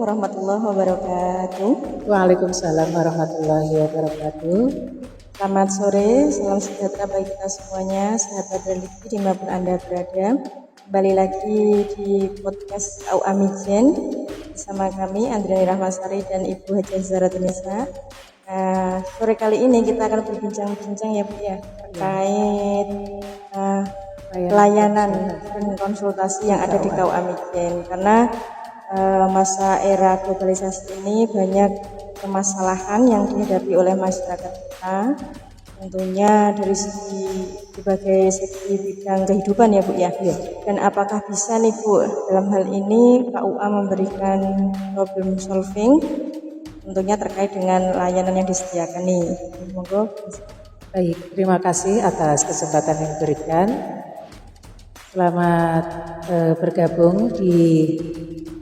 warahmatullahi wabarakatuh. Waalaikumsalam warahmatullahi wabarakatuh. Selamat sore, salam sejahtera bagi kita semuanya, sahabat religi dimanapun Anda berada. Kembali lagi di podcast AUA Mijen bersama kami Andriani Rahmasari dan Ibu Hajah Zahra Tunisa. Sore kali ini kita akan berbincang-bincang ya Bu ya terkait pelayanan dan konsultasi yang ada di KUA Mijen, karena masa era globalisasi ini banyak permasalahan yang dihadapi oleh masyarakat kita, tentunya dari berbagai segi bidang kehidupan ya Bu ya. Dan apakah bisa nih Bu dalam hal ini KUA memberikan problem solving tentunya terkait dengan layanan yang disediakan nih. Monggo. Baik, terima kasih atas kesempatan yang diberikan. Selamat bergabung di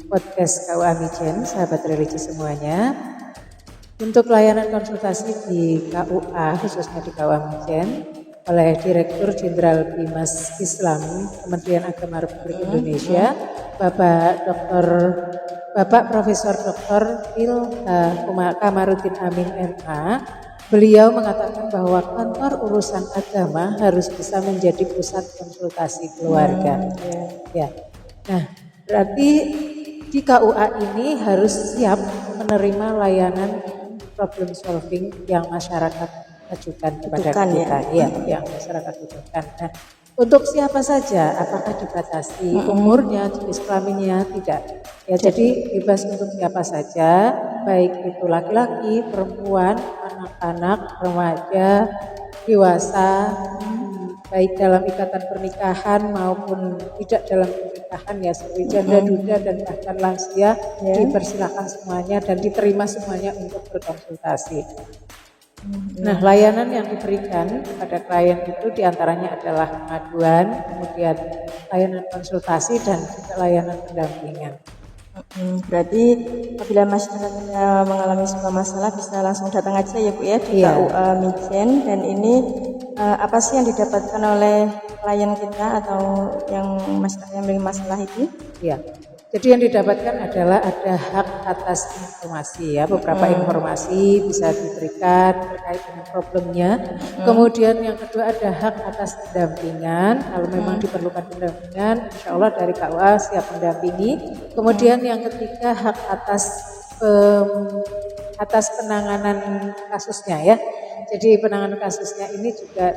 podcast KUA Mijen, sahabat religi semuanya. Untuk layanan konsultasi di KUA, khususnya di KUA Mijen, oleh Direktur Jenderal Bimas Islam Kementerian Agama Republik Indonesia, Bapak Profesor Dr. Kamarudin Amin MA. Beliau mengatakan bahwa kantor urusan agama harus bisa menjadi pusat konsultasi keluarga. Ya. Nah, berarti di KUA ini harus siap menerima layanan problem solving yang masyarakat ajukan kepada kita. Ya, yang masyarakat butuhkan. Nah, untuk siapa saja? Apakah dibatasi umurnya, jenis kelaminnya? Tidak. Ya, jadi bebas untuk siapa saja, baik itu laki-laki, perempuan, anak-anak, remaja, dewasa, baik dalam ikatan pernikahan maupun tidak dalam pernikahan ya, seperti janda, duda dan bahkan lansia, dipersilakan semuanya dan diterima semuanya untuk berkonsultasi. Nah, layanan yang diberikan kepada klien itu diantaranya adalah pengaduan, kemudian layanan konsultasi dan juga layanan pendampingan. Berarti apabila masyarakatnya mengalami sebuah masalah bisa langsung datang aja ya Bu ya di KUA Mijen. Dan ini apa sih yang didapatkan oleh klien kita atau yang masyarakat yang memiliki masalah itu? Ya, jadi yang didapatkan adalah ada hak atas informasi ya, beberapa informasi bisa diberikan terkait dengan problemnya. Kemudian yang kedua ada hak atas pendampingan, kalau memang diperlukan pendampingan, insya Allah dari KUA siap mendampingi. Kemudian yang ketiga hak atas penanganan kasusnya ya. Jadi penanganan kasusnya ini juga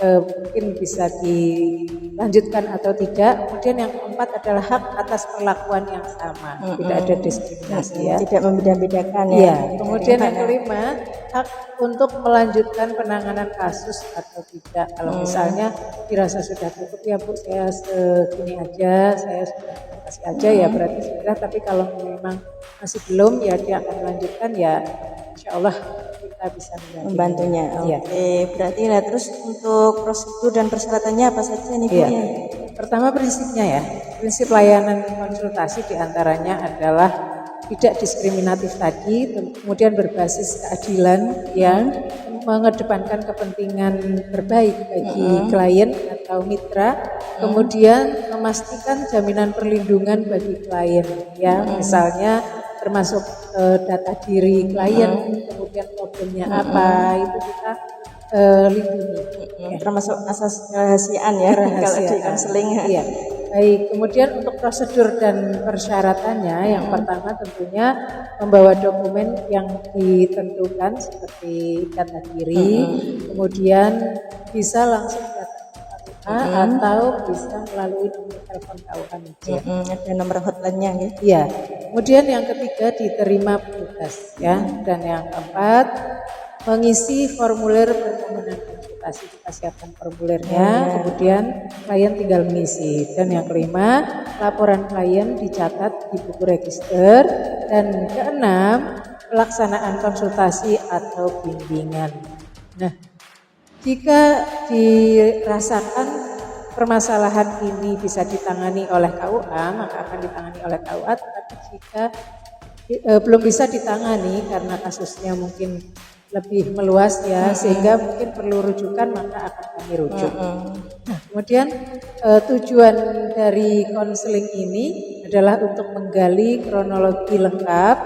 mungkin bisa dilanjutkan atau tidak. Kemudian yang keempat adalah hak atas perlakuan yang sama, tidak ada diskriminasi ya, tidak membeda-bedakan ya. Kemudian yang kelima, hak untuk melanjutkan penanganan kasus atau tidak. Kalau misalnya dirasa sudah cukup ya Bu, saya segini aja, saya sudah kasih aja ya berarti sudah. Tapi kalau memang masih belum ya dia akan melanjutkan ya, insya Allah kita bisa membantunya. Oke, berarti nah terus untuk prosedur dan persyaratannya apa saja nih Bu? Pertama prinsipnya ya, prinsip layanan konsultasi diantaranya adalah tidak diskriminatif tadi, kemudian berbasis keadilan yang mengedepankan kepentingan terbaik bagi klien atau mitra, kemudian memastikan jaminan perlindungan bagi klien ya, misalnya termasuk data diri klien, kemudian problemnya apa, itu kita lindungi. Termasuk asas kerahasiaan ya, kalau di konseling. Iya. Baik, kemudian untuk prosedur dan persyaratannya, yang pertama tentunya membawa dokumen yang ditentukan seperti data diri, kemudian bisa langsung datang atau bisa melalui nomor telepon KUA Mijen. Ada nomor hotline-nya ya. Iya. Kemudian yang ketiga diterima petugas ya, dan yang keempat mengisi formulir permohonan konsultasi, kita siapkan formulirnya, kemudian klien tinggal mengisi. Dan yang kelima, laporan klien dicatat di buku register. Dan keenam, pelaksanaan konsultasi atau bimbingan. Nah, jika dirasakan permasalahan ini bisa ditangani oleh KUA, maka akan ditangani oleh KUA. Tetapi jika belum bisa ditangani karena kasusnya mungkin lebih meluas ya, sehingga mungkin perlu rujukan, maka akan kami rujuk. Nah, kemudian tujuan dari konseling ini adalah untuk menggali kronologi lengkap,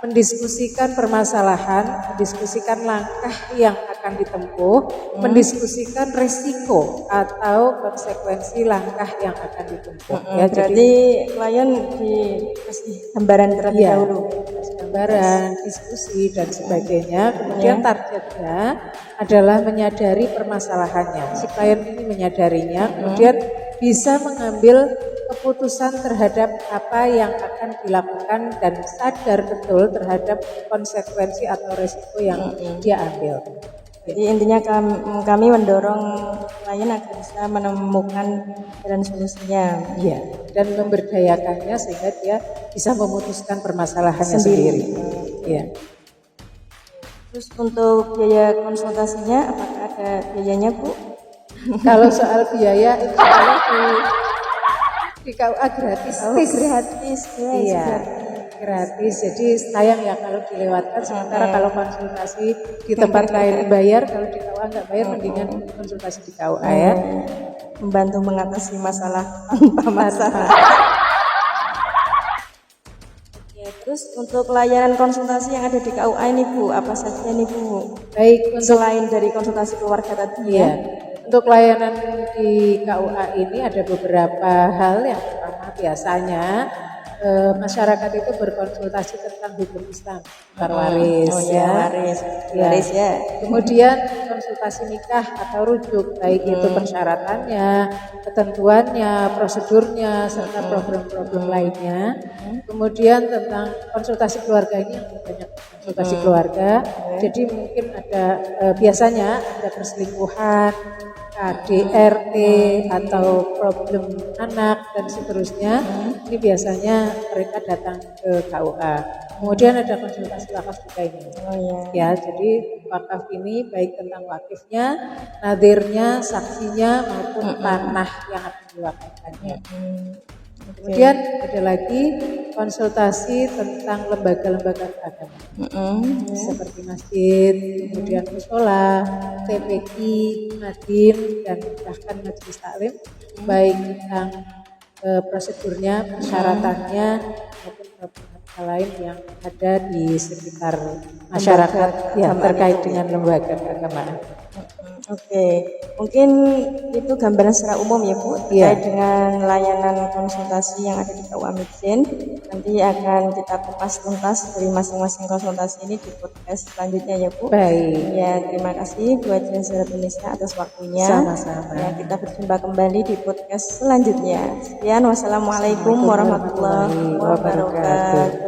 mendiskusikan permasalahan, mendiskusikan langkah yang akan ditempuh, mendiskusikan risiko atau konsekuensi langkah yang akan ditempuh. Ya, Berarti klien dikasih gambaran terlebih iya, dahulu. gambaran, diskusi dan sebagainya. Kemudian targetnya adalah menyadari permasalahannya. Si klien ini menyadarinya, kemudian bisa mengambil keputusan terhadap apa yang akan dilakukan dan sadar betul terhadap konsekuensi atau resiko yang dia ambil. Jadi intinya kami mendorong klien agar bisa menemukan jalan solusinya. Iya, dan memberdayakannya sehingga dia bisa memutuskan permasalahannya sendiri. Iya. Terus untuk biaya konsultasinya apakah ada biayanya, Bu? Kalau soal biaya itu di KUA gratis. Gratis. Iya, gratis. Jadi sayang ya kalau dilewatkan. Sementara kalau konsultasi di tempat lain bayar, kalau di KUA nggak bayar, mendingan konsultasi di KUA ya. Membantu mengatasi masalah tanpa masalah. Oke, terus untuk layanan konsultasi yang ada di KUA ini, Bu, apa saja nih, Bu? Baik, Selain dari konsultasi keluarga tadi ya. Untuk layanan di KUA ini ada beberapa hal. Yang pertama biasanya masyarakat itu berkonsultasi tentang hukum Islam, waris, waris ya. Kemudian konsultasi nikah atau rujuk, baik itu persyaratannya, ketentuannya, prosedurnya, serta problem-problem lainnya. Kemudian tentang konsultasi keluarga ini yang banyak konsultasi keluarga. Jadi mungkin ada biasanya ada perselingkuhan, KDRT atau problem anak dan seterusnya. Ini biasanya mereka datang ke KUA. Kemudian ada konsultasi wakaf juga ini. Ya, jadi wakaf ini baik tentang wakifnya, nadirnya, saksinya maupun tanah yang akan diwakafkannya. Kemudian ada lagi konsultasi tentang lembaga-lembaga agama seperti masjid, kemudian mushola, TPI, madin, dan bahkan majelis taklim, baik tentang prosedurnya, persyaratannya maupun hal lain yang ada di sekitar masyarakat yang terkait dengan lembaga keagamaan. Oke, mungkin itu gambaran secara umum ya, Bu, terkait dengan layanan konsultasi yang ada di KUA Mijen. Nanti akan kita kupas tuntas dari masing-masing konsultasi ini di podcast selanjutnya ya, Bu. Baik. Ya, terima kasih buat Jazair Indonesia atas waktunya. Sama-sama. Ya, kita berjumpa kembali di podcast selanjutnya. Sekian, wassalamualaikum warahmatullahi wabarakatuh.